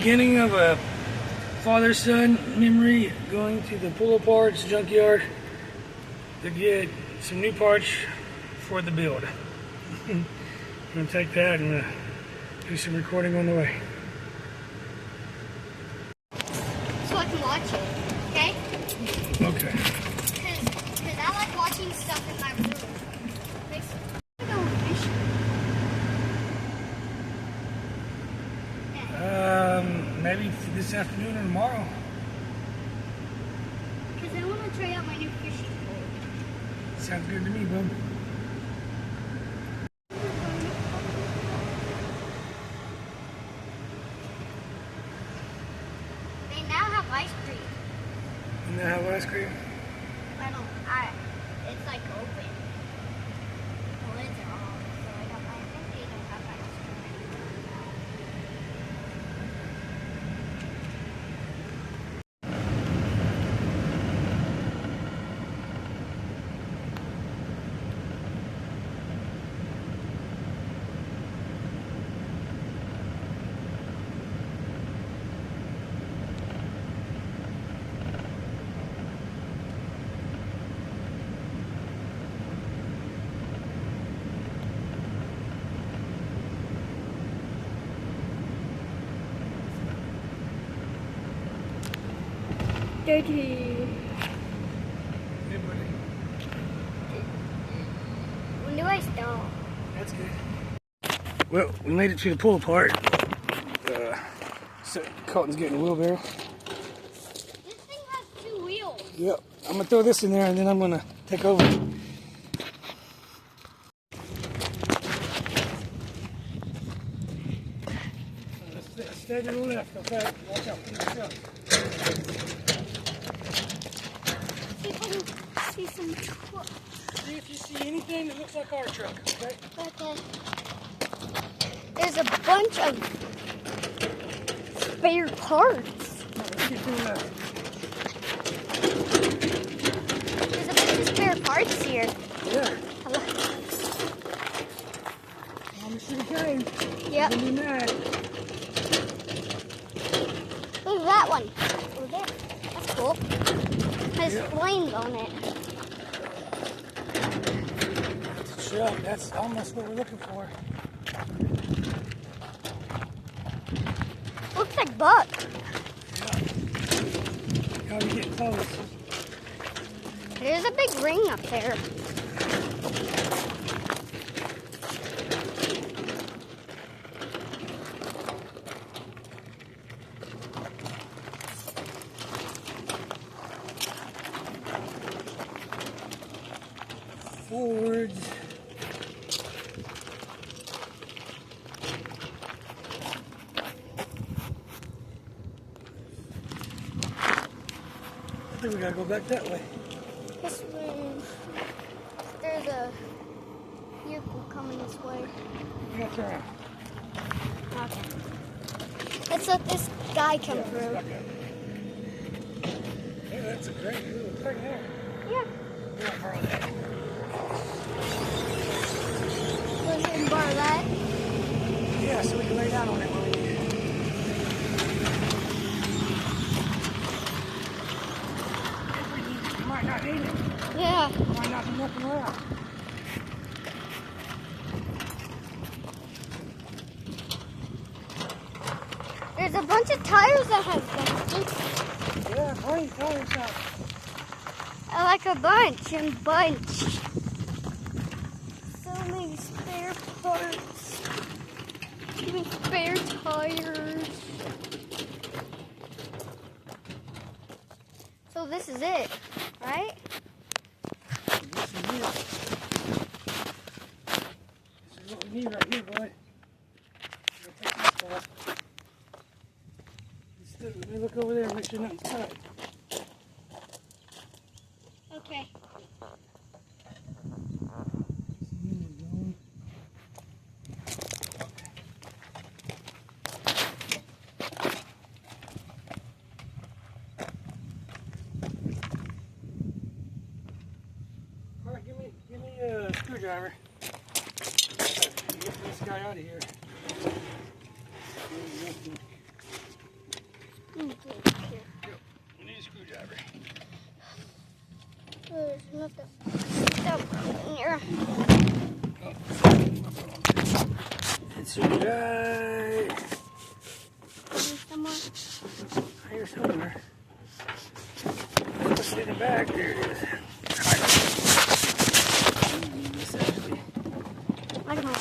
beginning of a father-son memory, going to the pull-aparts junkyard to get some new parts for the build. I'm going to take that and do some recording on the way. So I can watch it, okay? Okay. Because I like watching stuff in my room. Makes me go fishing. Maybe this afternoon or tomorrow. Because I want to try out my new fishing pole. Sounds good to me, bub. They now have ice cream. You know have ice cream? It's like open. The lids are all, so I think they don't have ice Dirty. Hey, buddy. When do I stop? That's good. Well, we made it to the pull apart. So Colton's getting a wheelbarrow. This thing has 2 wheels. Yep. I'm gonna throw this in there and then I'm gonna take over. Stay to the left, okay? Watch out for yourself. See if I can see some trucks. See if you see anything that looks like our truck, okay? Okay. There's a bunch of spare parts. Let's get to the left. There's a bunch of spare parts here. Yeah. Hello. On the city cane. Yep. Give me that. Look at that one. Over there. That's cool. Has flames on it. Truck, that's almost what we're looking for. Looks like Buck. Yeah. Gotta get close. There's a big ring up there. Forwards. I think we gotta go back that way. This way. There's a vehicle coming this way. We gotta turn around. Okay. Let's let this guy come through. Yeah, that's a great little thing there. Yeah. We won't borrow that. Let him borrow that. Yeah, so we can lay down on it when we need it. If we need it, we might not need it. Yeah. There might not be nothing around. There's a bunch of tires that have dents. Yeah, plenty of tires out. I like a bunch and bunch. So many spare parts. Even spare tires. So this is it, right? This is it. This is what we need right here, boy. We'll take this off. Let me look over there and make sure nothing's tight. Okay. All right, give me a screwdriver. Get this guy out of here. Here. We need a screwdriver. There's nothing stuff in here. Oh, it's right Somewhere. here somewhere. Let's see the back. There it is. This actually. I don't know.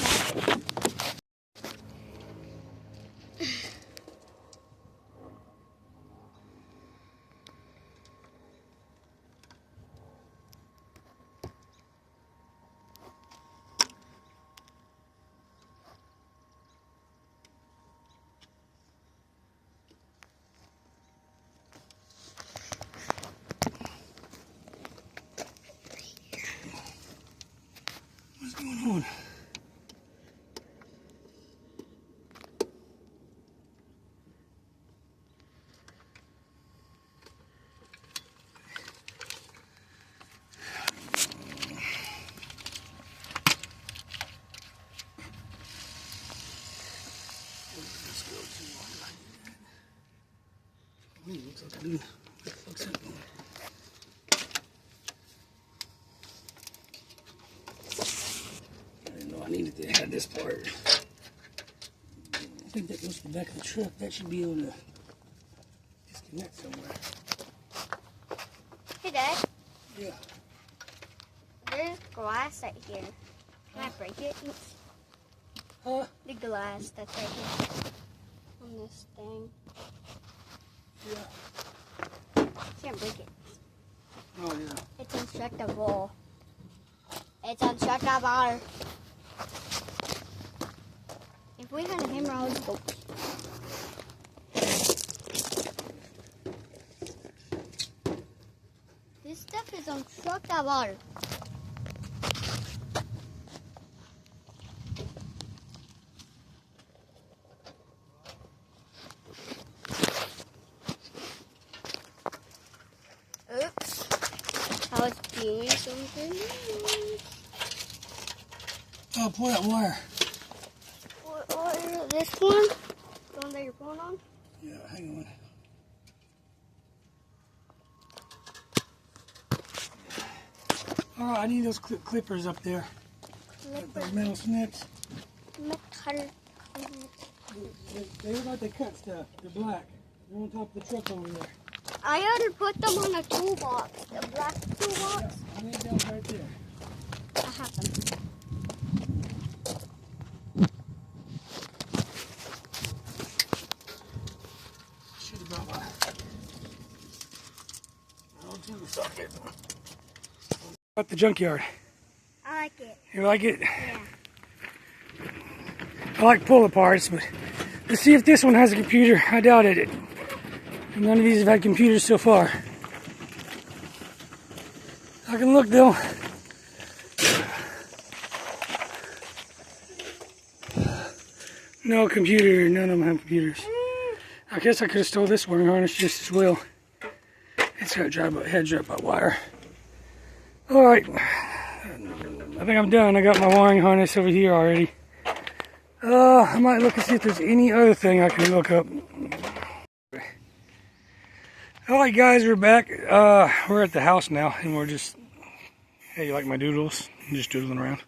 What's going on? Let's go to looks like I do. Looks like I didn't know I needed to have this part. I think that goes to the back of the truck. That should be able to disconnect somewhere. Hey, Dad. Yeah. There's glass right here. Can I break it? Huh? The glass that's right here on this thing. Yeah. Can't break it. Oh, yeah. It's indestructible. It's indestructible. If we had a hammer, I would go. This stuff is indestructible. Oops. I was doing something else. Oh, pull that wire. What, this one? The one that you're pulling on? Yeah, hang on. All right, I need those clippers up there. Those metal snips. Metal. They look like they cut stuff. They're black. They're on top of the truck over there. I already put them on a toolbox. The black toolbox. Yeah, I need those right there. I have them. Should have brought my tool socket. At the junkyard. I like it. You like it? Yeah. I like pull-aparts, but let's see if this one has a computer. I doubted it. None of these have had computers so far. I can look though. No computer, none of them have computers. I guess I could have stole this wiring harness just as well. It's got heads up by wire. Alright. I think I'm done. I got my wiring harness over here already. I might look and see if there's any other thing I can look up. Alright guys, we're back. We're at the house now and we're just, hey, you like my doodles? I'm just doodling around.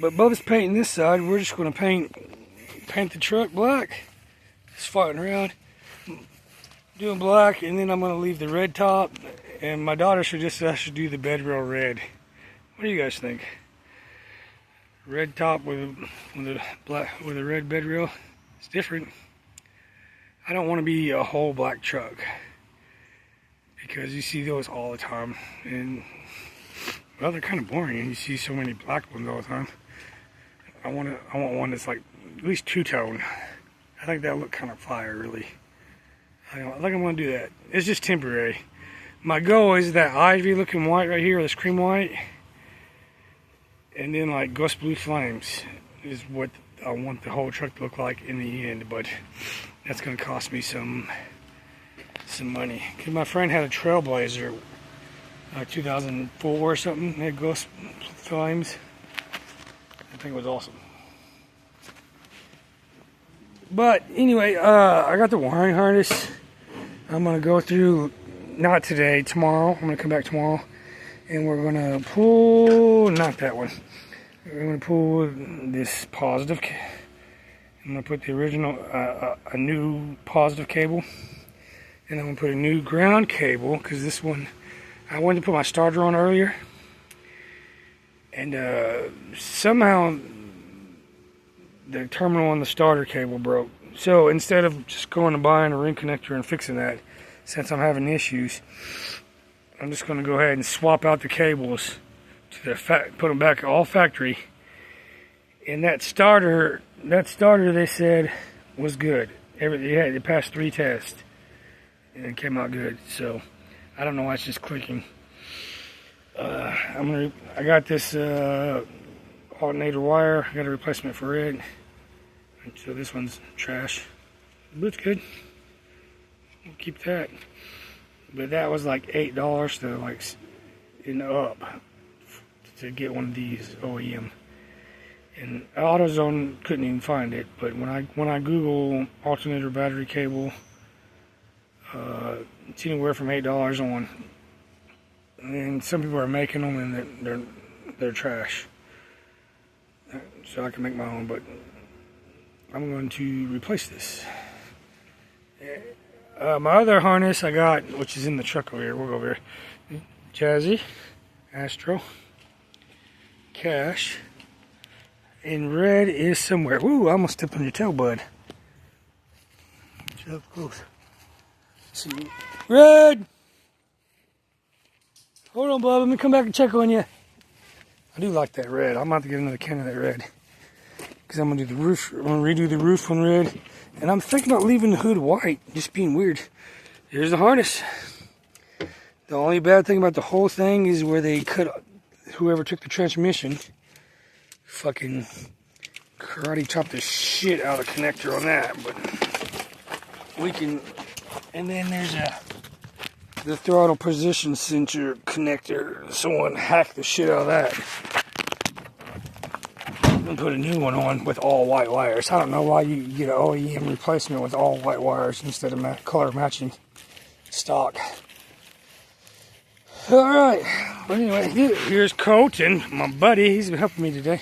But Bubba's painting this side. We're just going to paint the truck black. Just farting around. Doing black, and then I'm going to leave the red top. And my daughter suggested I should do the bed rail red. What do you guys think? Red top with a red bed rail. It's different. I don't want to be a whole black truck because you see those all the time, and well, they're kind of boring. And you see so many black ones all the time. I want one that's like at least two-tone. I think that'll look kind of fire, really. I think I'm going to do that. It's just temporary. My goal is that ivory-looking white right here, this cream white, and then like ghost blue flames is what I want the whole truck to look like in the end. But that's going to cost me some money. Cause my friend had a Trailblazer, 2004 or something. It had ghost flames. I think it was awesome. But anyway, I got the wiring harness I'm gonna go through, not today, tomorrow. I'm gonna come back tomorrow, and we're gonna pull, not that one. We're gonna pull this positive. I'm gonna put the original, a new positive cable, and I'm gonna put a new ground cable because this one, I wanted to put my starter on earlier, and somehow the terminal on the starter cable broke. So instead of just going and buying a ring connector and fixing that, since I'm having issues, I'm just going to go ahead and swap out the cables to the put them back all factory. And that starter they said was good. It passed 3 tests and it came out good. So I don't know why it's just clicking. I got this alternator wire. I got a replacement for it. So this one's trash, but it's good. We'll keep that. But that was like $8 to like up to get one of these OEM. And AutoZone couldn't even find it. But when I Google alternator battery cable, it's anywhere from $8 on. And some people are making them, and they're trash. So I can make my own, but I'm going to replace this. My other harness I got, which is in the truck over here. We'll go over here. Jazzy, Astro, Cash, and Red is somewhere. Ooh, I almost stepped on your tail, bud. Get up close. Let's see. Red! Hold on, bud. Let me come back and check on you. I do like that red. I'm about to get another can of that red. Because I'm going to do the roof. I'm going to redo the roof on red. And I'm thinking about leaving the hood white. Just being weird. Here's the harness. The only bad thing about the whole thing is where they cut, whoever took the transmission, fucking karate chopped the shit out of the connector on that. But we can, and then there's the throttle position sensor connector. Someone hacked the shit out of that. And put a new one on with all white wires. I don't know why you get an OEM replacement with all white wires instead of color matching stock. Alright, but anyway, here's Colton, my buddy. He's been helping me today.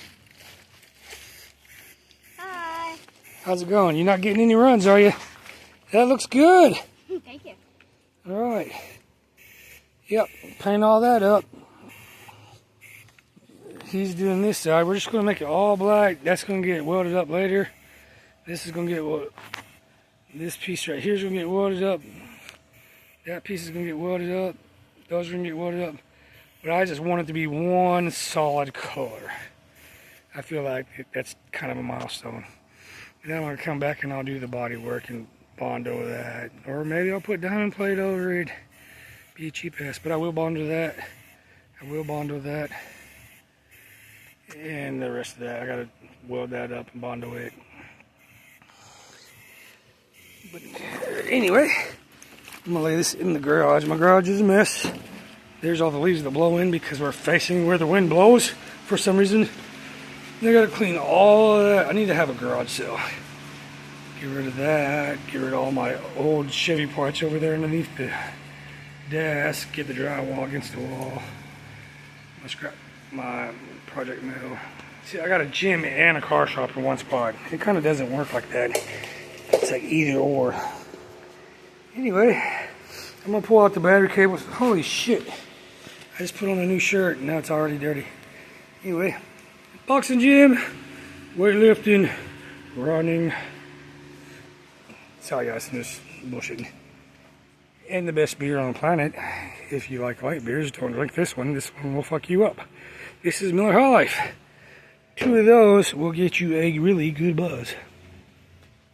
Hi. How's it going? You're not getting any runs, are you? That looks good. Thank you. Alright. Yep, paint all that up. He's doing this side. We're just going to make it all black. That's going to get welded up later. This is going to get welded. This piece right here is going to get welded up. That piece is going to get welded up. Those are going to get welded up. But I just want it to be one solid color. I feel like that's kind of a milestone. And then I'm going to come back and I'll do the body work and Bondo that. Or maybe I'll put diamond plate over it. Be a cheap ass. But I will Bondo that. I will Bondo that. And the rest of that, I gotta weld that up and Bondo it. But anyway, I'm gonna lay this in the garage. My garage is a mess. There's all the leaves that blow in because we're facing where the wind blows for some reason. I gotta clean all of that. I need to have a garage sale. Get rid of that. Get rid of all my old Chevy parts over there underneath the desk. Get the drywall against the wall. I scrap my project metal. See, I got a gym and a car shop in one spot. It kind of doesn't work like that. It's like either or. Anyway, I'm gonna pull out the battery cables. Holy shit! I just put on a new shirt and now it's already dirty. Anyway, boxing gym, weightlifting, running. Sorry guys, I'm just bullshitting. And the best beer on the planet. If you like light beers, don't drink this one. This one will fuck you up. This is Miller High Life. 2 of those will get you a really good buzz.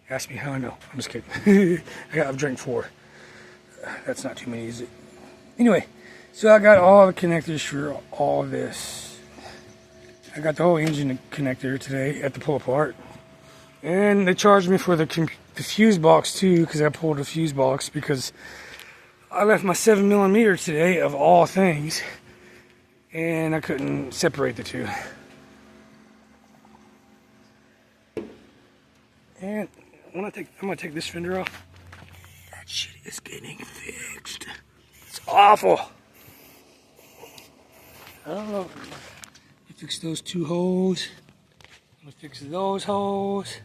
Ask me how I know. I'm just kidding. I've drank 4. That's not too many, is it? Anyway, so I got all the connectors for all of this. I got the whole engine connector today at the pull apart. And they charged me for the fuse box too, because I pulled a fuse box because I left my 7mm today of all things. And I couldn't separate the two. And I'm gonna take this fender off. That shit is getting fixed. It's awful. I don't know. You fix those 2 holes. I'm gonna fix those holes.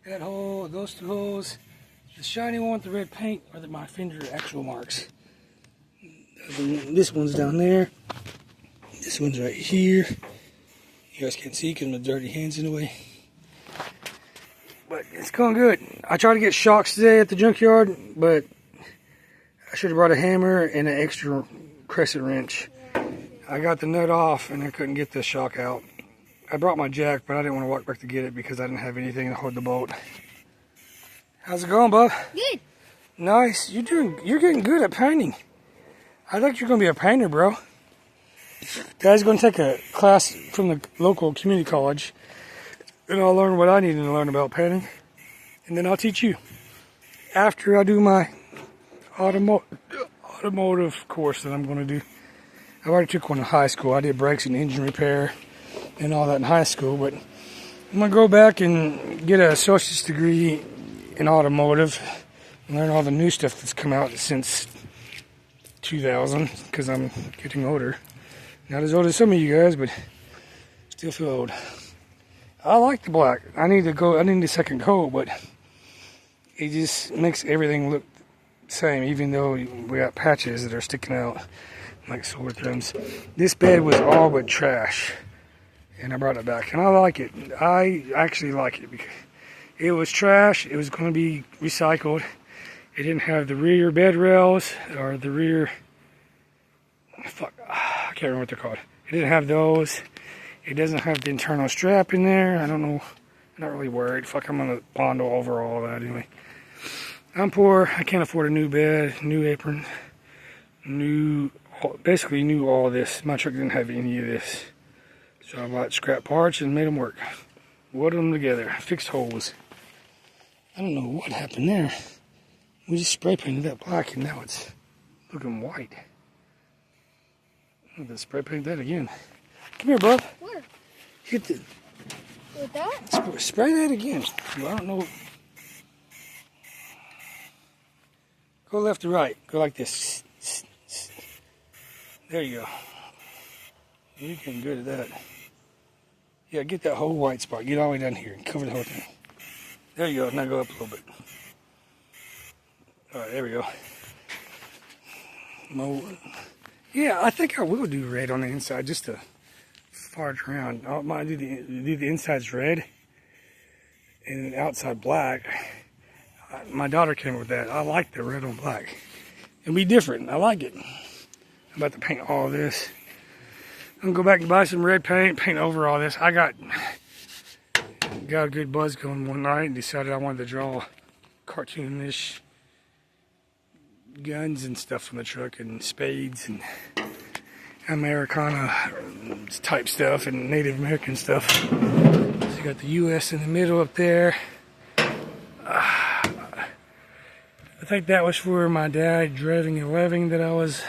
That hole, those 2 holes. The shiny one with the red paint are my fender actual marks. This one's down there. This one's right here. You guys can't see because my dirty hands in the way. But it's going good. I tried to get shocks today at the junkyard, but I should have brought a hammer and an extra crescent wrench. I got the nut off and I couldn't get the shock out. I brought my jack, but I didn't want to walk back to get it because I didn't have anything to hold the bolt. How's it going, bub? Good. Nice. You're getting good at painting. I think you're gonna be a painter, bro. Guys, gonna take a class from the local community college, and I'll learn what I need to learn about painting, and then I'll teach you after I do my automotive course that I'm gonna do. I already took one in high school. I did brakes and engine repair and all that in high school, but I'm gonna go back and get an associate's degree in automotive and learn all the new stuff that's come out since 2000, because I'm getting older. Not as old as some of you guys, but still feel old. I like the black. I need the second coat, but it just makes everything look the same, even though we got patches that are sticking out like sword trims. This bed was all but trash, and I brought it back, and I like it. I actually like it because it was trash. It was going to be recycled. It didn't have the rear bed rails or the rear, I can't remember what they're called. It didn't have those. It doesn't have the internal strap in there. I don't know. I'm not really worried. I'm gonna bond over all that anyway. I'm poor. I can't afford a new bed, new apron, basically new all this. My truck didn't have any of this. So I bought scrap parts and made them work. Welded them together, fixed holes. I don't know what happened there. We just spray painted that black and now it's looking white. I'm gonna spray paint that again. Come here, bub. Where? Hit the. With that? Spray that again. I don't know. Go left to right. Go like this. There you go. You're getting good at that. Yeah, get that whole white spot. Get all the way down here and cover the whole thing. There you go. Now go up a little bit. All right, there we go. Yeah, I think I will do red on the inside just to fart around. I might do the inside's red and the outside black. My daughter came up with that. I like the red on black. It'll be different. I like it. I'm about to paint all this. I'm gonna go back and buy some red paint over all this. I got a good buzz going one night and decided I wanted to draw cartoonish guns and stuff from the truck and spades and Americana type stuff and Native American stuff. So you got the U.S. in the middle up there. I think that was for my dad driving 11 that I was.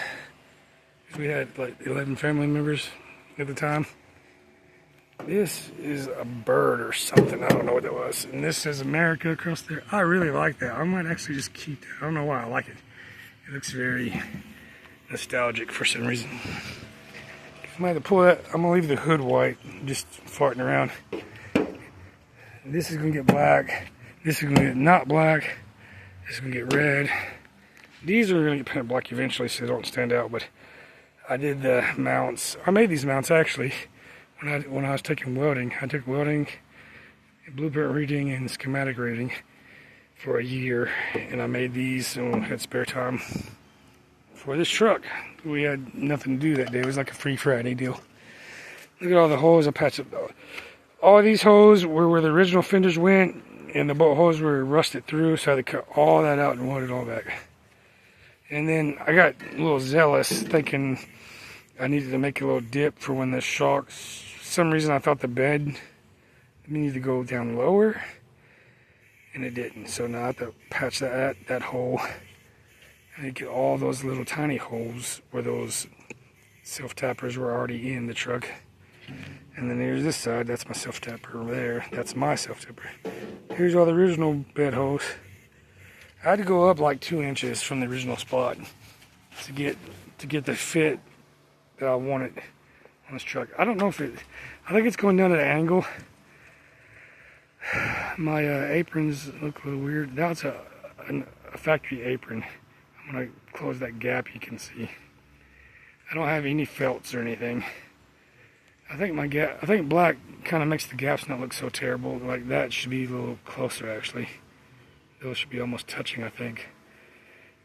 We had like 11 family members at the time. This is a bird or something. I don't know what that was. And this says America across there. I really like that. I might actually just keep that. I don't know why I like it. It looks very nostalgic for some reason. If I had to pull that, I'm gonna leave the hood white, just farting around. This is gonna get black. This is gonna get not black. This is gonna get red. These are gonna get painted black eventually so they don't stand out, but I did the mounts. I made these mounts actually when I was taking welding. I took welding, blueprint reading, and schematic reading for a year, and I made these when I had spare time for this truck. We had nothing to do that day. It was like a free Friday deal. Look at all the holes I patched up. All these holes were where the original fenders went, and the bolt holes were rusted through, so I had to cut all that out and weld it all back. And then I got a little zealous, thinking I needed to make a little dip for when the shocks. For some reason I thought the bed needed to go down lower, and it didn't. So now I have to patch that hole. I need to get all those little tiny holes where those self-tappers were already in the truck. And then here's this side, that's my self-tapper over there. That's my self-tapper. Here's all the original bed holes. I had to go up like 2 inches from the original spot to get the fit that I wanted on this truck. I don't know if it, I think it's going down at an angle. My aprons look a little weird. That's a factory apron. I'm gonna close that gap you can see. I don't have any felts or anything. I think black kind of makes the gaps not look so terrible. Like that should be a little closer actually. Those should be almost touching, I think.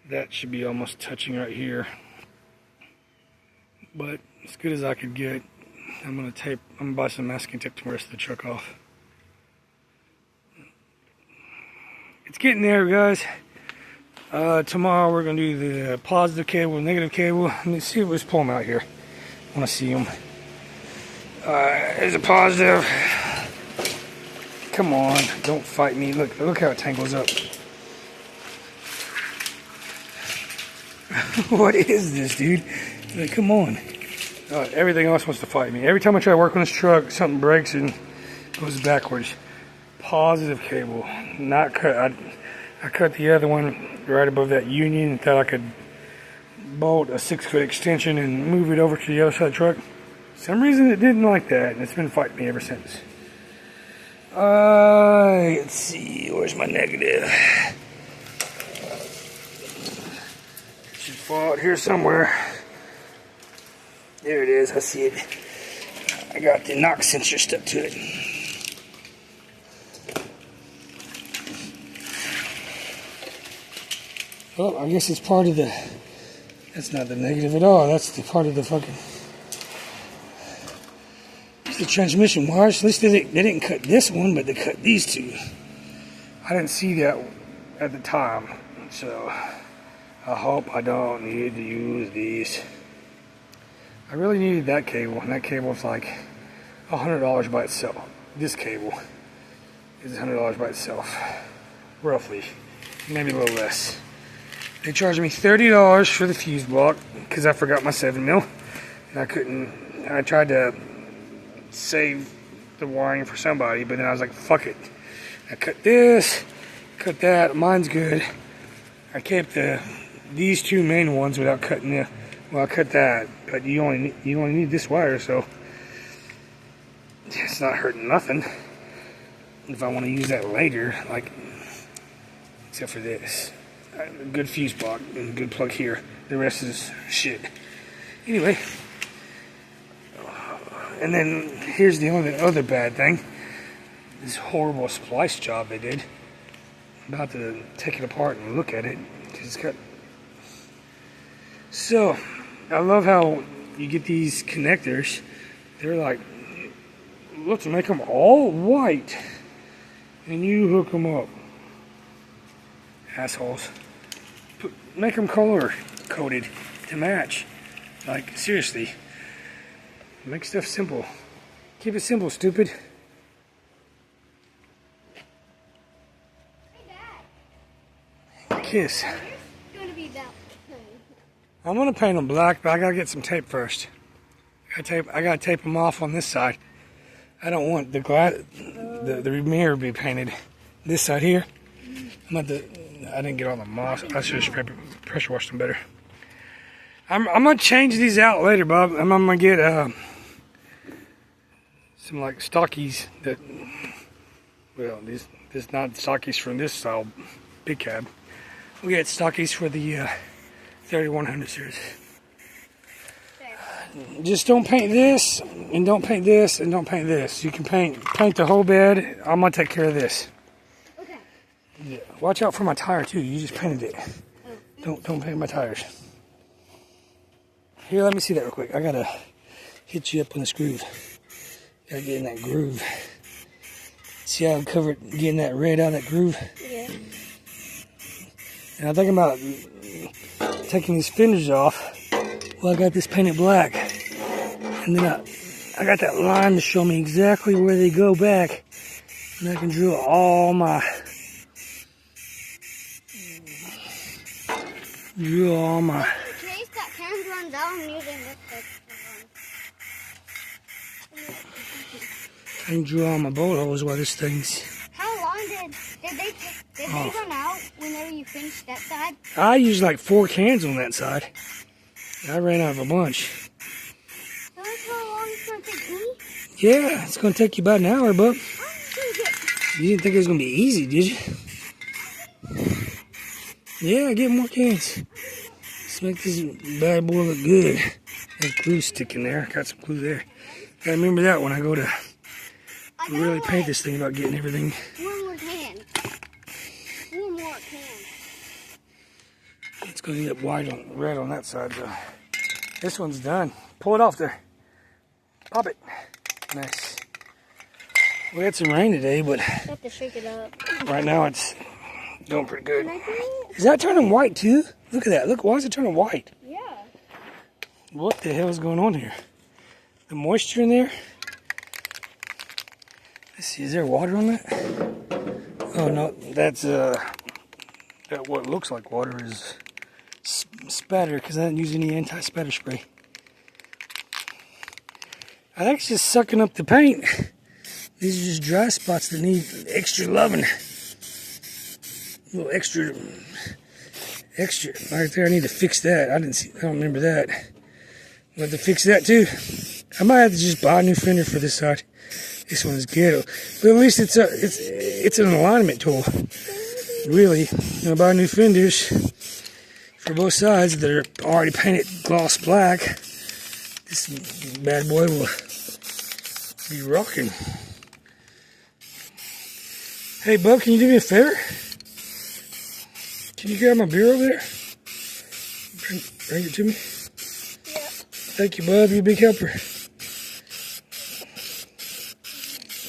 That should be almost touching right here. But as good as I could get, I'm gonna buy some masking tape to the rest of the truck off. It's getting there, guys. Tomorrow we're gonna do the positive cable, negative cable. Let me see, let's pull them out here. I wanna see them. There's a positive. Come on, don't fight me. Look how it tangles up. What is this, dude? Like, come on. Everything else wants to fight me. Every time I try to work on this truck, something breaks and goes backwards. Positive cable, not cut. I cut the other one right above that union and thought I could bolt a 6-foot extension and move it over to the other side of the truck. For some reason it didn't like that, and it's been fighting me ever since. Let's see, where's my negative? Should fall out here somewhere. There it is, I see it. I got the knock sensor stuck to it. Oh, I guess it's part of the, that's not the negative at all. That's the part of the fucking, it's the transmission wires. At least they didn't cut this one, but they cut these two. I didn't see that at the time, so I hope I don't need to use these. I really needed that cable, and that cable was like $100 by itself. This cable is $100 by itself, roughly, maybe a little less. They charged me $30 for the fuse block because I forgot my 7mm, and I tried to save the wiring for somebody, but then I was like, fuck it. I cut this, cut that, mine's good. I kept these two main ones without cutting the, well, I cut that, but you only need this wire, so it's not hurting nothing. If I want to use that later, like, except for this. A good fuse block and a good plug here. The rest is shit. Anyway, and then here's the only other bad thing. This horrible splice job they did. I'm about to take it apart and look at it. It's got. So, I love how you get these connectors. They're like, let's make them all white, and you hook them up. Assholes. Make them color coded to match. Like, seriously. Make stuff simple. Keep it simple, stupid. Kiss. I'm gonna paint them black, but I gotta get some tape first. I gotta tape them off on this side. I don't want the glass, the mirror to be painted this side here. I didn't get all the moss. I should have pressure washed them better. I'm gonna change these out later, Bob. I'm gonna get some like stockies that, well, these not stockies from this style big cab. We get stockies for the 3100 series. Just don't paint this, and don't paint this, and don't paint this. You can paint the whole bed. I'm gonna take care of this. Okay. Yeah. Watch out for my tire too. You just painted it. Oh. Don't paint my tires. Here, let me see that real quick. I gotta hit you up on this groove. Gotta get in that groove. See how I'm covered, getting that red out of that groove? Yeah. And I'm thinking about taking these fenders off. Well, I got this painted black. And then I got that line to show me exactly where they go back. And I can drill all my... Can I use that cans run down using this? I can drill all my bolt holes while this thing's... How long did they run out whenever you finished? finish that side? I used like 4 cans on that side. I ran out of a bunch. That's how long it's going to take me? Yeah, it's going to take you about an hour, bub. I'm just going to get... You didn't think it was going to be easy, did you? Yeah, get more cans. Let's make this bad boy look good. There's glue sticking there. Got some glue there. Gotta remember that when I go to really paint this thing about getting everything. One more can. One more can. It's going to end up red on that side, though. This one's done. Pull it off there. Pop it. Nice. We had some rain today, but I have to shake it up. right now it's doing pretty good. Can I do it? Is that turning white too? Look at that. Look, why is it turning white? Yeah. What the hell is going on here? The moisture in there? Let's see, is there water on that? Oh no, that's that what looks like water is spatter, because I didn't use any anti-spatter spray. I think it's just sucking up the paint. These are just dry spots that need extra loving. A little extra right there. I need to fix that. I don't remember that. I'll have to fix that too. I might have to just buy a new fender for this side. This one is ghetto, but at least it's an alignment tool. Really, I'm gonna buy new fenders for both sides that are already painted gloss black. This bad boy will be rocking. Hey, bub, can you do me a favor? Can you grab my beer over there? Bring it to me. Yeah. Thank you, bub. You're a big helper.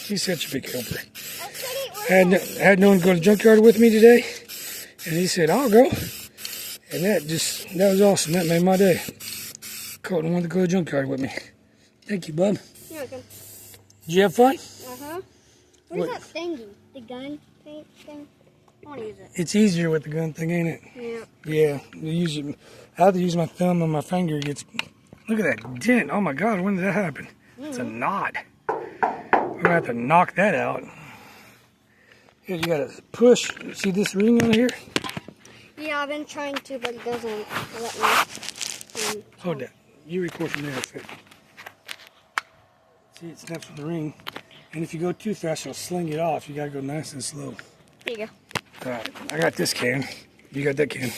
He's such a big helper. Had no one go to the junkyard with me today, and he said, "I'll go." And that was awesome. That made my day. Colton wanted to go to the junkyard with me. Thank you, bub. You're welcome. Did you have fun? Uh-huh. What is that thingy? The gun paint thing? I want to use it. It's easier with the gun thing, ain't it? Yeah. Yeah. I have to use my thumb and my finger. Look at that dent. Oh my God, when did that happen? It's a knot. We're going to have to knock that out. Here, you got to push. See this ring on here? Yeah, I've been trying to, but it doesn't let me. Hold that. You record from there. See, it snaps with the ring. And if you go too fast, you'll sling it off. You got to go nice and slow. There you go. All right. I got this can. You got that can.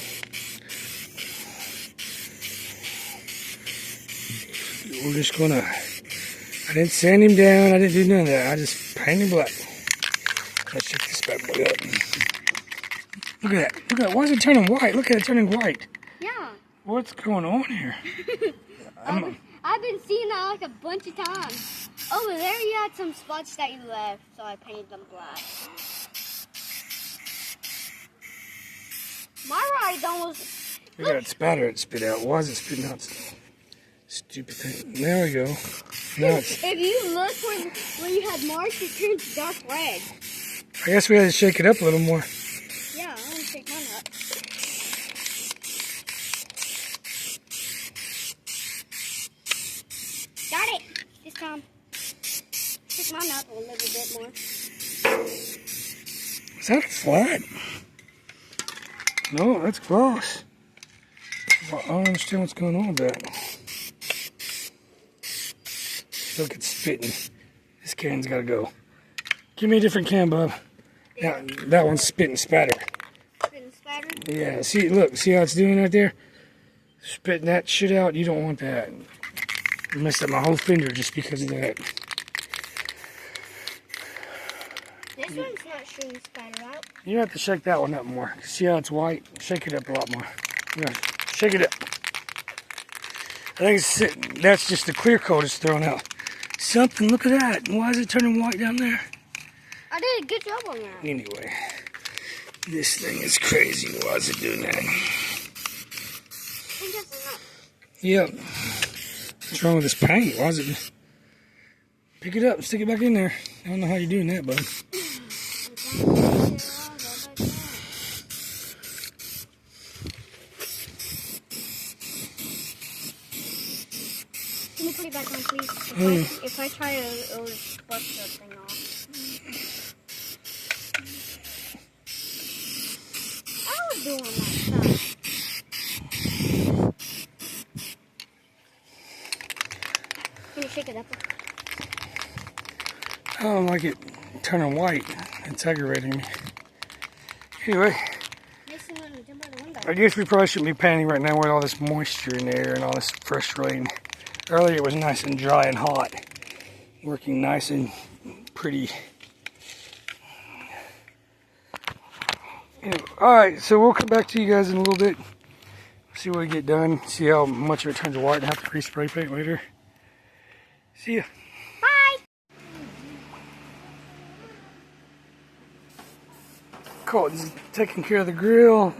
We're just going to... I didn't sand him down. I didn't do none of that. I just painted him black. Let's check this bad boy up. Look at that. Look at that. Why is it turning white? Look at it turning white. Yeah. What's going on here? I've been seeing that like a bunch of times. Over there you had some spots that you left, so I painted them black. My ride's almost... Look at that spatter it spit out. Why is it spitting out stupid thing? There we go. Now it's... If you look where you had marks, it turns dark red. I guess we had to shake it up a little more. Yeah, I'm gonna shake mine up. Got it! This time. Shake mine up a little bit more. Is that flat? No, that's gloss. Well, I don't understand what's going on with that. Look, it's spitting. This can's got to go. Give me a different can, bub. Now, that one's spitting spatter. Spitting spatter? Yeah, see, look, see how it's doing right there? Spitting that shit out. You don't want that. I messed up my whole fender just because of that. This one's not shooting spatter out. You have to shake that one up more. See how it's white? Shake it up a lot more. Yeah, shake it up. I think that's just the clear coat it's throwing out. Something, look at that. Why is it turning white down there? I did a good job on that. Anyway, this thing is crazy. Why is it doing that? Yep. What's wrong with this paint? Why is it... Pick it up and stick it back in there. I don't know how you're doing that, bud. Can you put it back on, please? If I try to, it'll just bust the thing off. Oh, doing that stuff. Can you shake it up? I don't like it turning white. It's aggravating me. Anyway, I guess we probably shouldn't be painting right now with all this moisture in there and all this fresh rain. Earlier it was nice and dry and hot. Working nice and pretty. Anyway, alright, so we'll come back to you guys in a little bit. See what we get done. See how much of it turns white and have to re-spray paint later. See ya. Colton's taking care of the grill.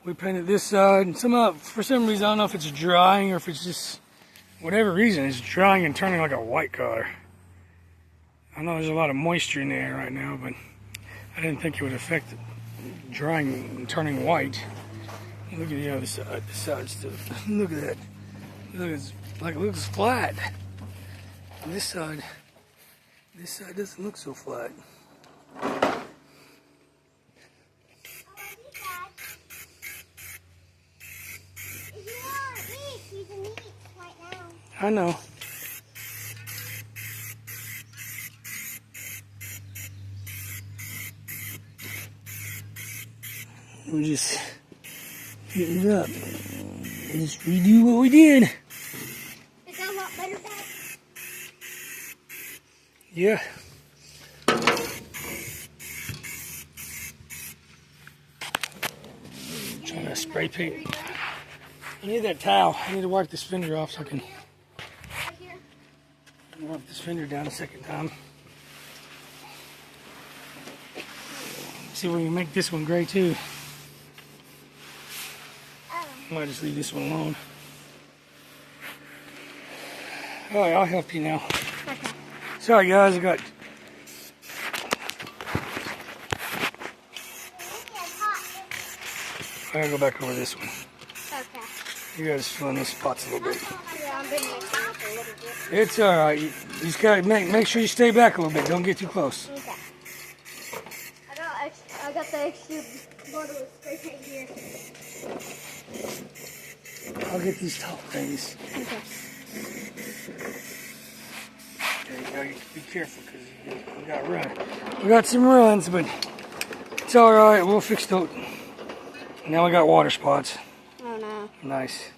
We painted this side, and somehow, for some reason, I don't know if it's drying or if it's just, whatever reason, it's drying and turning like a white color. I know there's a lot of moisture in the air right now, but I didn't think it would affect it drying and turning white. Look at the other side. This side's still, look at that. Look, it's like it looks flat. And this side doesn't look so flat. I know. We just hit it up. We just redo what we did. Is that a lot better, Dad? Yeah. Trying to spray paint. I need that towel. I need to wipe this fender off so I can wipe this fender down a second time. See if we can make this one gray too. I might just leave this one alone. Alright, I'll help you now. Okay. Sorry guys, I gotta go back over this one. Okay. You guys fill in those spots a little bit. Yeah, I'm been mixing up a little bit. It's alright. You just gotta make sure you stay back a little bit. Don't get too close. Okay. I got the extra bottle of spray paint here. I'll get these top things. Okay. Okay, you gotta be careful because we got run. We got some runs, but it's alright. We'll fix those. Now we got water spots. Oh no. Nice.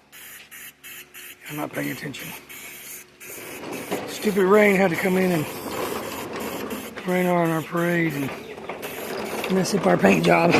I'm not paying attention. Stupid rain had to come in and rain on our parade and mess up our paint job.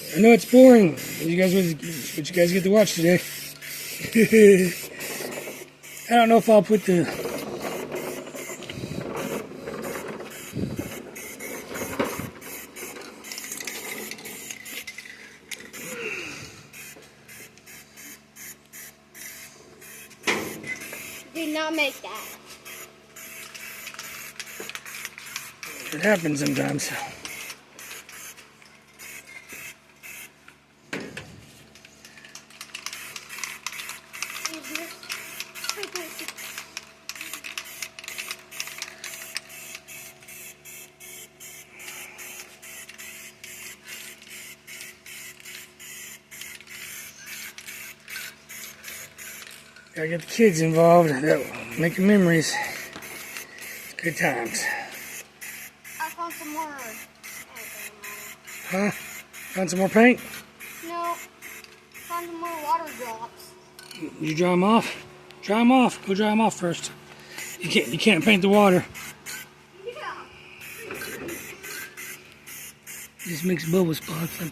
I know it's boring, but you guys get to watch today. I don't know if I'll put the Do not make that. It happens sometimes. Gotta get the kids involved. Making memories. Good times. I found some more. Huh? Found some more paint? No. Found some more water drops. You dry them off? Dry them off. Go dry them off first. You can't paint the water. Yeah. Just makes bubble spots.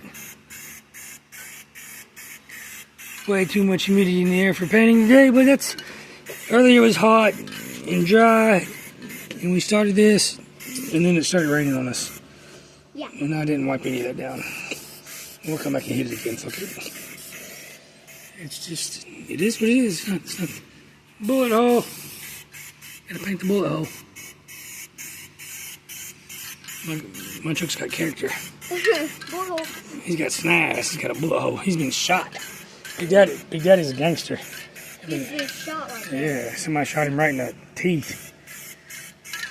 Way too much humidity in the air for painting today, but that's earlier it was hot and dry and we started this and then it started raining on us. Yeah. And I didn't wipe any of that down. We'll come back and hit it again. It's okay. It's just, it is what it is. It's not bullet hole. Gotta paint the bullet hole. My truck's got character. Bullet hole. He's got snaz. He's got a bullet hole. He's been shot. Big Daddy's a gangster. He's been shot like that. Yeah, somebody shot him right in the teeth.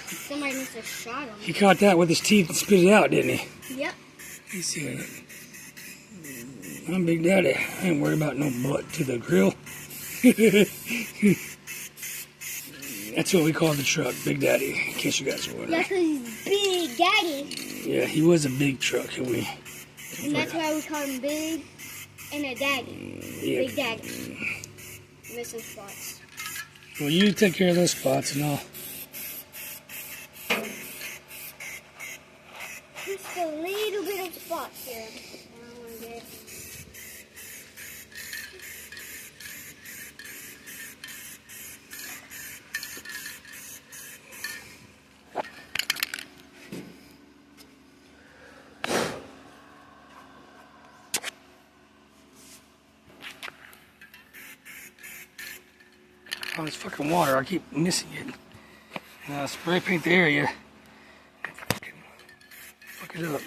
Somebody must have shot him. He caught that with his teeth and spit it out, didn't he? Yep. He said, I'm Big Daddy. I ain't worried about no butt to the grill. That's what we call the truck, Big Daddy, in case you guys are wondering. That's because he's Big Daddy. Yeah, he was a big truck, and we... And that's why we call him Big and a Daddy. Yeah. Big Daddy. Missing spots. Well, you take care of those spots and all. Just a little bit of spots here. I don't want to get. Oh, this fucking water, I keep missing it. And I spray paint the area. Fuck it up.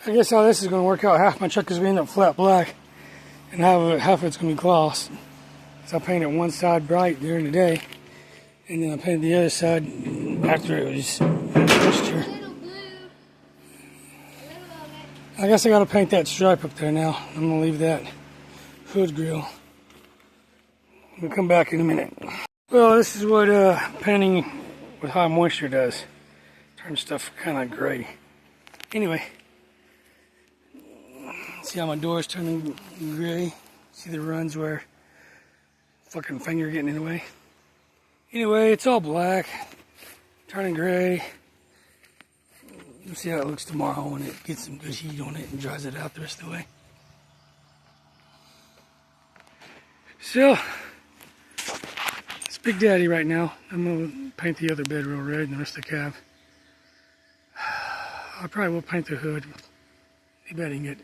I guess how this is going to work out, half my truck is going to end up flat black, and half of it's going to be gloss. So I painted one side bright during the day, and then I painted the other side after it was moisture. I guess I got to paint that stripe up there now. I'm going to leave that hood grill. We'll come back in a minute. Well, this is what painting with high moisture does. Turns stuff kind of gray. Anyway. See how my door's turning gray? See the runs where fucking finger getting in the way? Anyway, it's all black, turning gray. We'll see how it looks tomorrow when it gets some good heat on it and dries it out the rest of the way. So, it's Big Daddy right now. I'm gonna paint the other bed real red and the rest of the cab. I probably will paint the hood. Debating it.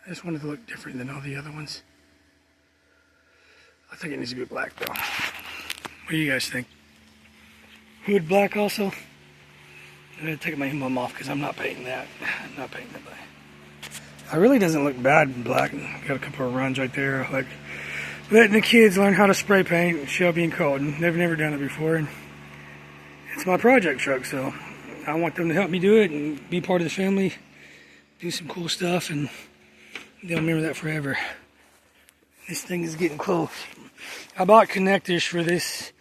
I just wanted to look different than all the other ones. I think it needs to be black though. What do you guys think? Hood black also? I'm going to take my emblem off because I'm not painting that. I'm not painting that black. It really doesn't look bad in black. Got a couple of runs right there. Like letting the kids learn how to spray paint, Shelby and Colton. They've never done it before. And it's my project truck, so I want them to help me do it and be part of the family. Do some cool stuff and they'll remember that forever. This thing is getting close. I bought connectors for this.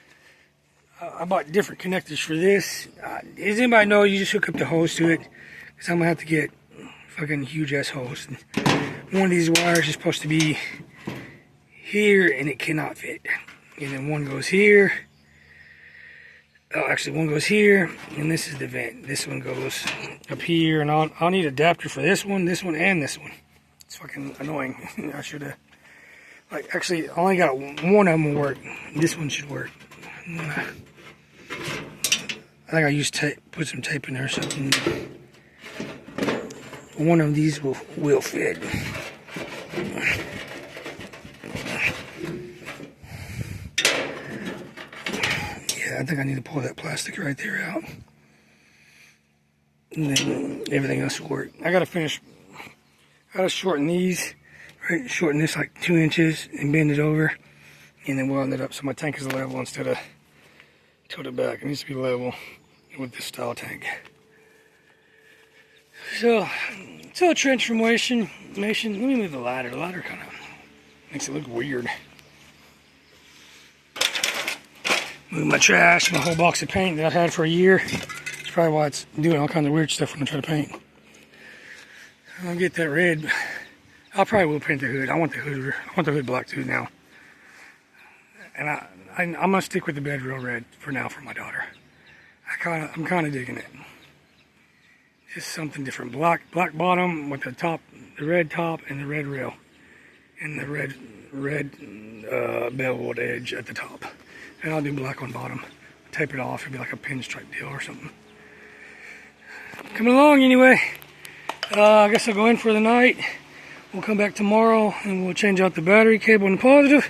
I bought different connectors for this. Does anybody know you just hook up the hose to it? Because I'm going to have to get fucking huge ass hose. One of these wires is supposed to be here and it cannot fit. And then one goes here. Oh, actually one goes here. And this is the vent. This one goes up here. And I'll need an adapter for this one, and this one. It's fucking annoying. I should have. Like, actually, I only got one of them will work. This one should work. I think I used tape, put some tape in there or something. One of these will fit. Yeah, I think I need to pull that plastic right there out. And then everything else will work. I gotta shorten these. Right, shorten this like 2 inches and bend it over, and then weld it up so my tank is level instead of tilted back. It needs to be level with this style tank. So, still a transformation. Let me move the ladder. The ladder kind of makes it look weird. Move my trash, my whole box of paint that I've had for a year. That's probably why it's doing all kinds of weird stuff when I try to paint. I'll get that red. I probably will paint the hood. I want the hood black too now. And I'm gonna stick with the bed real red for now for my daughter. I'm kind of digging it. Just something different. Black bottom with the red top, and the red rail, and the red beveled edge at the top. And I'll do black on bottom. Tape it off. It'll be like a pinstripe deal or something. Coming along anyway. I guess I'll go in for the night. We'll come back tomorrow and we'll change out the battery cable on the positive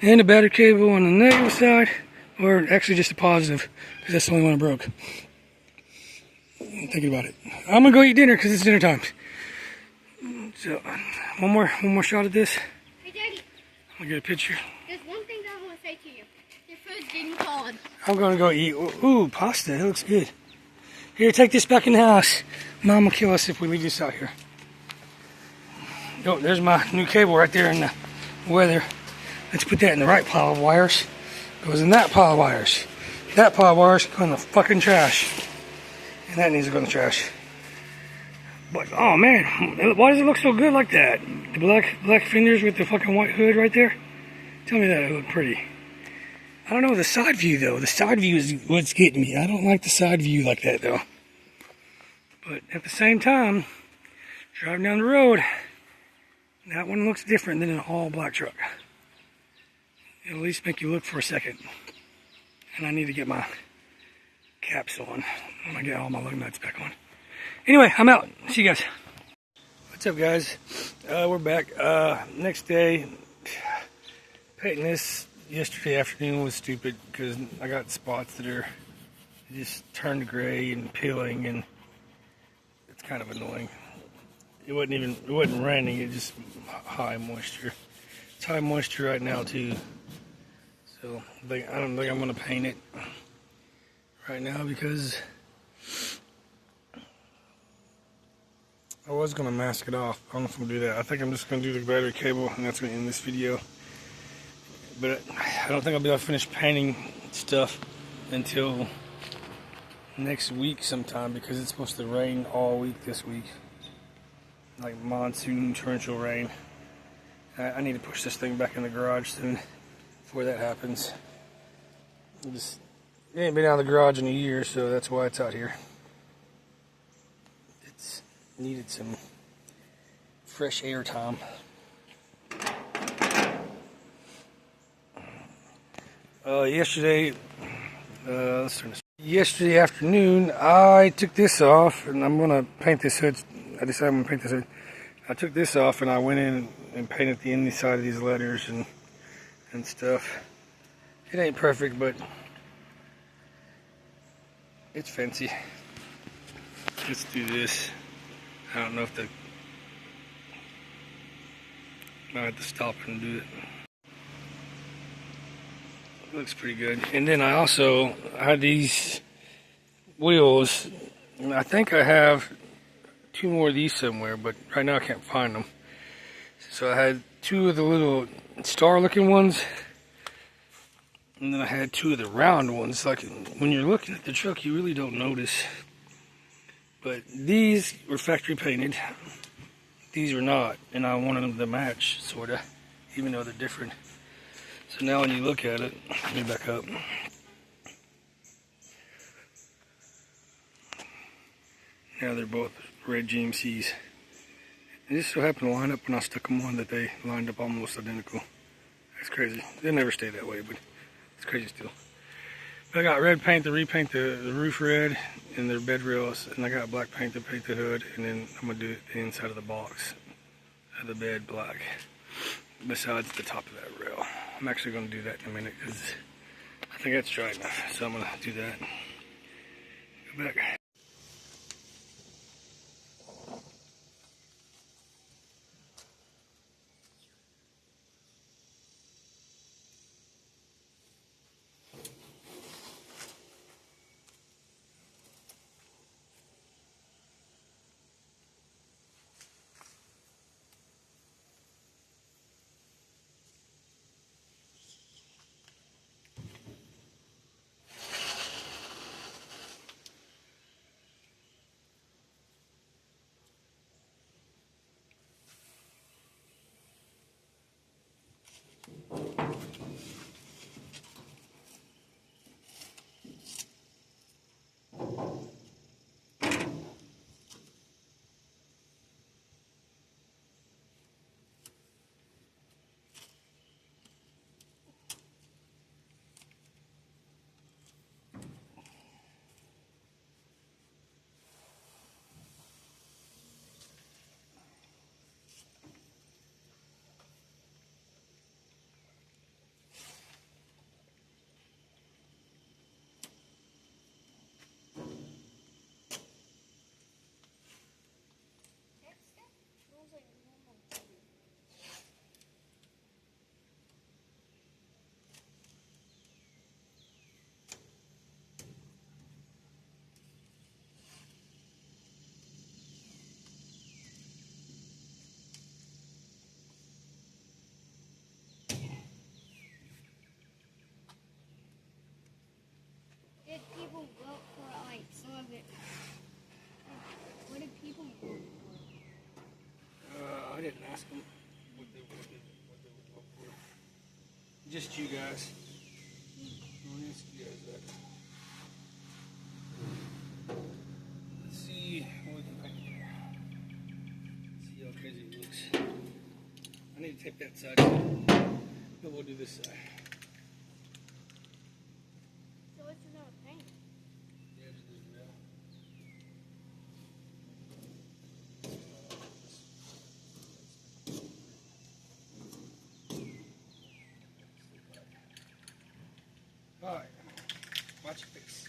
and the battery cable on the negative side, or actually just the positive, because that's the only one I broke. I'm thinking about it. I'm gonna go eat dinner because it's dinner time. So one more shot of this. Hey Daddy. I'm gonna get a picture. There's one thing that I want to say to you. Your food's getting cold. I'm gonna go eat. Ooh, pasta. It looks good. Here, take this back in the house. Mom will kill us if we leave this out here. Oh, there's my new cable right there in the weather. Let's put that in the right pile of wires. Goes in that pile of wires. That pile of wires go in the fucking trash. And that needs to go in the trash. But, oh man, why does it look so good like that? The black fenders with the fucking white hood right there? Tell me that it looked pretty. I don't know, the side view though. The side view is what's getting me. I don't like the side view like that though. But at the same time, driving down the road, that one looks different than an all black truck. It'll at least make you look for a second. And I need to get my caps on when I get all my lug nuts back on. Anyway, I'm out. See you guys. What's up, guys? We're back. Next day, painting this yesterday afternoon was stupid because I got spots that are just turned gray and peeling, and it's kind of annoying. It wasn't raining, it just high moisture. It's high moisture right now too. So I don't think I'm gonna paint it right now because I was gonna mask it off. I don't know if I'm gonna do that. I think I'm just gonna do the battery cable, and that's gonna end this video. But I don't think I'll be able to finish painting stuff until next week sometime, because it's supposed to rain all week this week. Like monsoon torrential rain. I need to push this thing back in the garage soon before that happens. It ain't been out of the garage in a year, so that's why it's out here. It's needed some fresh air time. Yesterday afternoon, I took this off, and I'm gonna paint this hood. I decided I'm gonna paint this hood. I took this off, and I went in and painted the inside of these letters and stuff. It ain't perfect, but it's fancy. Let's do this. I don't know if I have to stop and do it. Looks pretty good. And then I also had these wheels, and I think I have 2 more of these somewhere, but right now I can't find them. So I had 2 of the little star looking ones, and then I had 2 of the round ones. Like when you're looking at the truck, you really don't notice, but these were factory painted, these were not, and I wanted them to match, sorta, even though they're different. So now when you look at it, let me back up. Now they're both red GMCs. It just so happened to line up when I stuck them on that they lined up almost identical. That's crazy. They never stay that way, but it's crazy still. But I got red paint to repaint the roof red and their bed rails, and I got black paint to paint the hood, and then I'm gonna do the inside of the box of the bed black, besides the top of that rail. I'm actually going to do that in a minute because I think that's dry enough. So I'm going to do that. Go back. ask them what they want for. Just you guys. I'll ask you guys that. Let's see what we can paint here. See how crazy it looks. I need to tape that side too, but we'll do this side. So what's another paint? Yeah, just this rail. Alright, watch your face.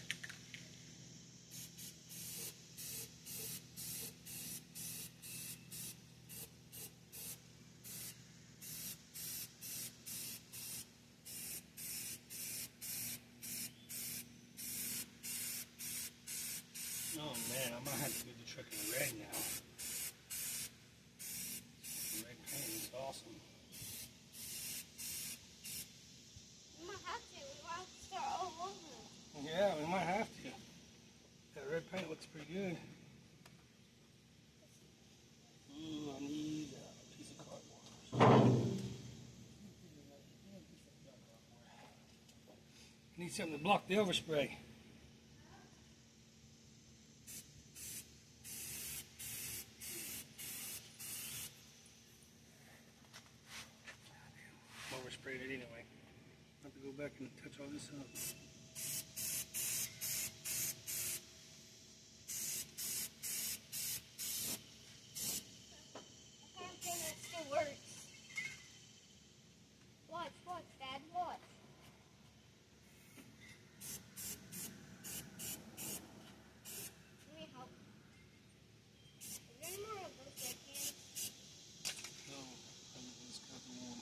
Oh man, I might have to do the truck in red now. Red paint is awesome. We might have to. We might have to start all over. Yeah, we might have to. That red paint looks pretty good. Ooh, I need a piece of cardboard. I need something to block the overspray. Oversprayed it anyway. I have to go back and touch all this up. I can't say that still works. Watch, Dad, watch. Let me help. Is there any more of those red cans? No, I just got the one.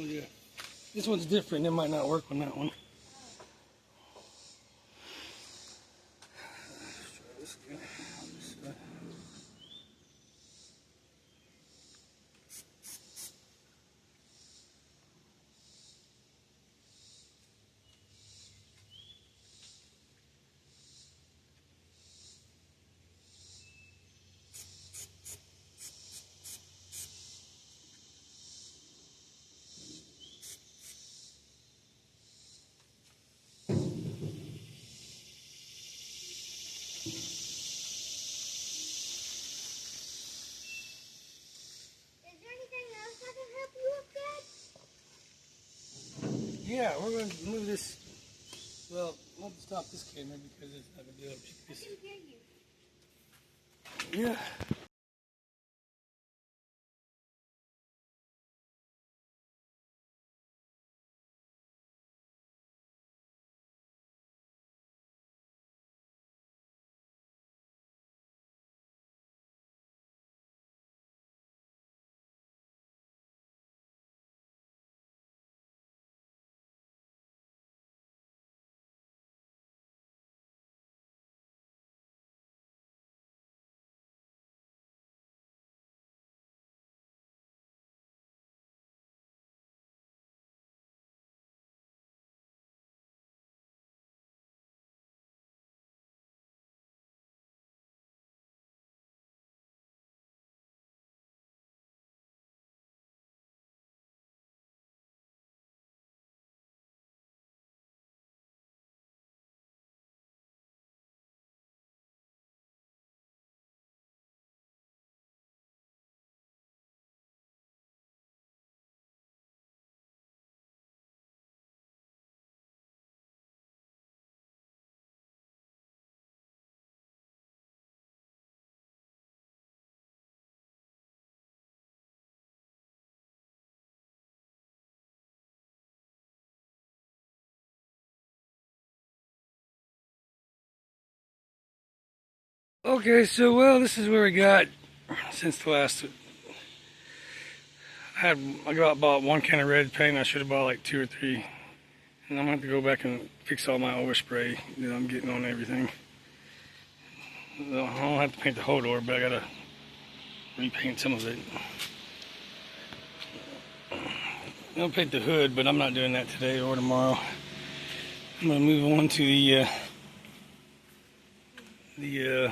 Oh yeah. This one's different. It might not work on that one. Let's try this again. This side. Yeah, we're going to move this. Well, we'll stop this camera because it's not going to be able to pick this. I can hear you. Yeah. Okay, so well, this is where we got since the last. I bought one can of red paint. I should have bought like 2 or 3, and I'm gonna have to go back and fix all my overspray that I'm getting on everything. I don't have to paint the whole door, but I gotta repaint some of it. I'll paint the hood, but I'm not doing that today or tomorrow. I'm gonna move on to the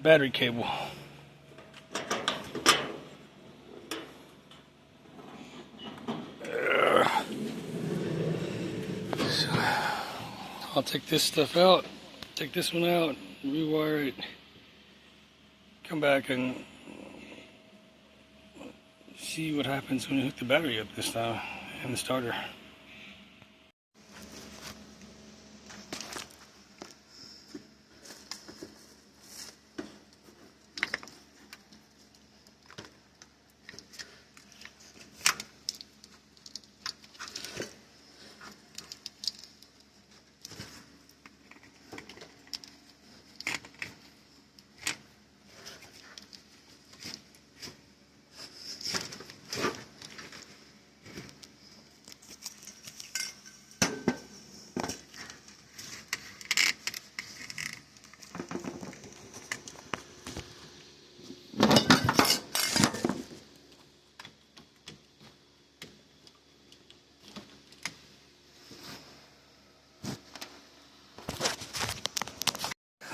battery cable. So I'll take this stuff out, take this one out, rewire it, come back and see what happens when you hook the battery up this time and the starter.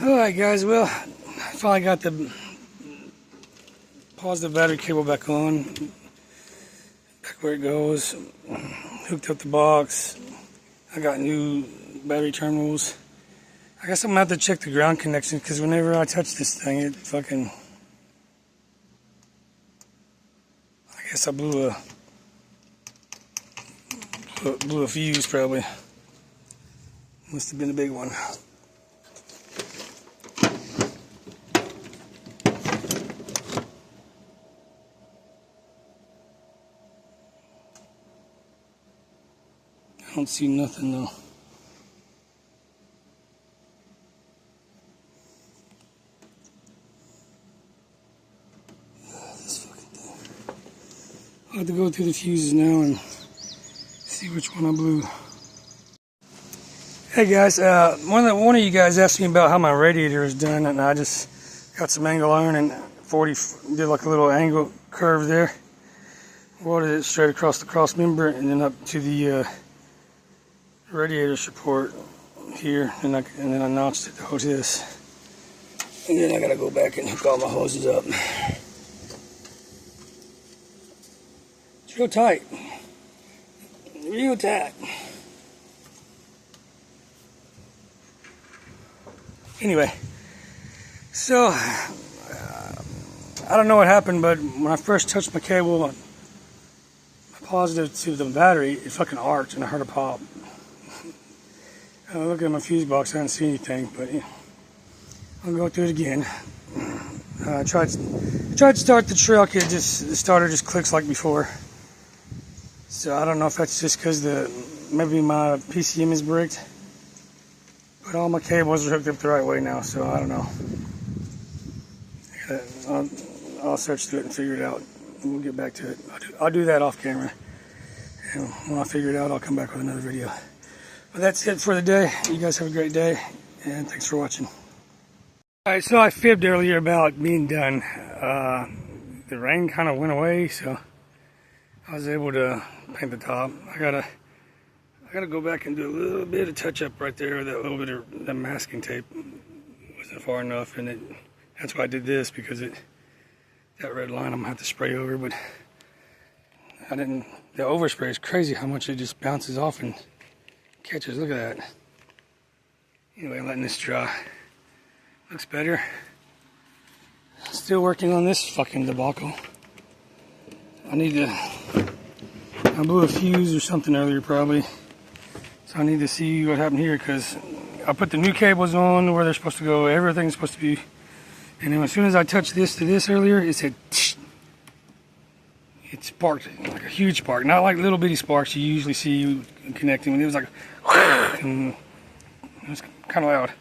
Alright guys, well, I finally got the positive battery cable back on, back where it goes, hooked up the box. I got new battery terminals. I guess I'm gonna have to check the ground connection, because whenever I touch this thing, it fucking, I guess I blew a fuse probably. Must have been a big one. I don't see nothing though. This fucking thing. I'll have to go through the fuses now and see which one I blew. Hey guys, one of you guys asked me about how my radiator is done, and I just got some angle iron and did like a little angle curve there. Welded it straight across the cross member and then up to the radiator support here, and then I notched it to hold this. And then I gotta go back and hook all my hoses up. It's real tight. Real tight. Anyway, so I don't know what happened, but when I first touched my cable, my positive to the battery, it fucking arced and I heard a pop. Looking at my fuse box, I didn't see anything, but yeah, I'll go through it again. I tried to start the truck. The starter just clicks like before. So I don't know if that's just because maybe my PCM is bricked, but all my cables are hooked up the right way now. So I don't know. I'll search through it and figure it out. We'll get back to it. I'll do that off camera, and when I figure it out, I'll come back with another video. But that's it for the day. You guys have a great day, and thanks for watching. Alright, so I fibbed earlier about being done. The rain kind of went away, so I was able to paint the top. I gotta go back and do a little bit of touch up right there. That little bit of the masking tape wasn't far enough, and that's why I did this, because that red line I'm gonna have to spray over, but I didn't. The overspray is crazy how much it just bounces off and catches. Look at that. Anyway, letting this dry. Looks better. Still working on this fucking debacle. I blew a fuse or something earlier probably. So I need to see what happened here, because I put the new cables on where they're supposed to go. Everything's supposed to be. And then as soon as I touched this to this earlier, it said tsh. it sparked like a huge spark, not like little bitty sparks you usually see connecting. It was like, and it was kind of loud.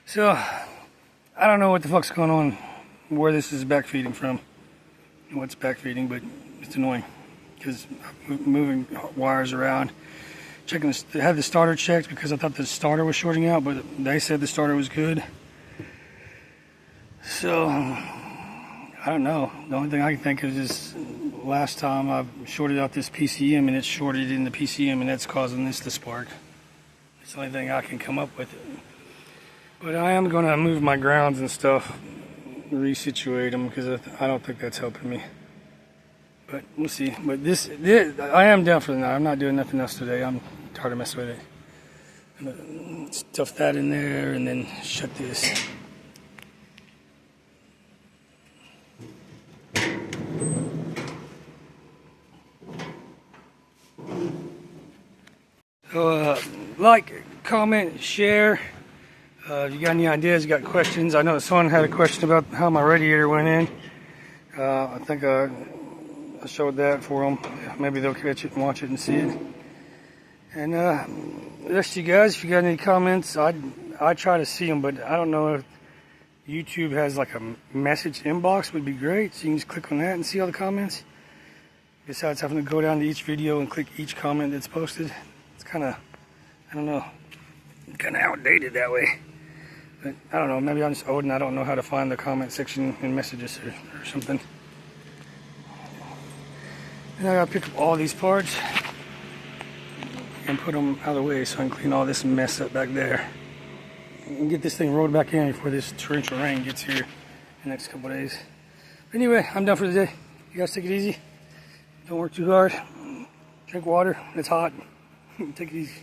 So I don't know what the fuck's going on, where this is backfeeding from, and what's backfeeding, but it's annoying because moving wires around, checking this, I had the starter checked because I thought the starter was shorting out, but they said the starter was good. So I don't know. The only thing I can think of is last time I shorted out this PCM and it shorted in the PCM and that's causing this to spark. It's the only thing I can come up with. But I am going to move my grounds and stuff, resituate them because I don't think that's helping me. But we'll see. But this I am down for the night. I'm not doing nothing else today. I'm tired of messing with it. I'm gonna stuff that in there and then shut this. So, like, comment, share. If you got any ideas, you got questions. I know someone had a question about how my radiator went in. I think I showed that for them. Maybe they'll catch it and watch it and see it. And the rest of you guys, if you got any comments, I try to see them, but I don't know if YouTube has like a message inbox would be great. So you can just click on that and see all the comments. Besides having to go down to each video and click each comment that's posted. It's kind of, I don't know, kind of outdated that way. But I don't know, maybe I'm just old and I don't know how to find the comment section in messages or something. And I gotta pick up all these parts and put them out of the way so I can clean all this mess up back there. And get this thing rolled back in before this torrential rain gets here in the next couple of days. But anyway, I'm done for the day. You guys take it easy. Don't work too hard. Drink water. It's hot. Take it easy.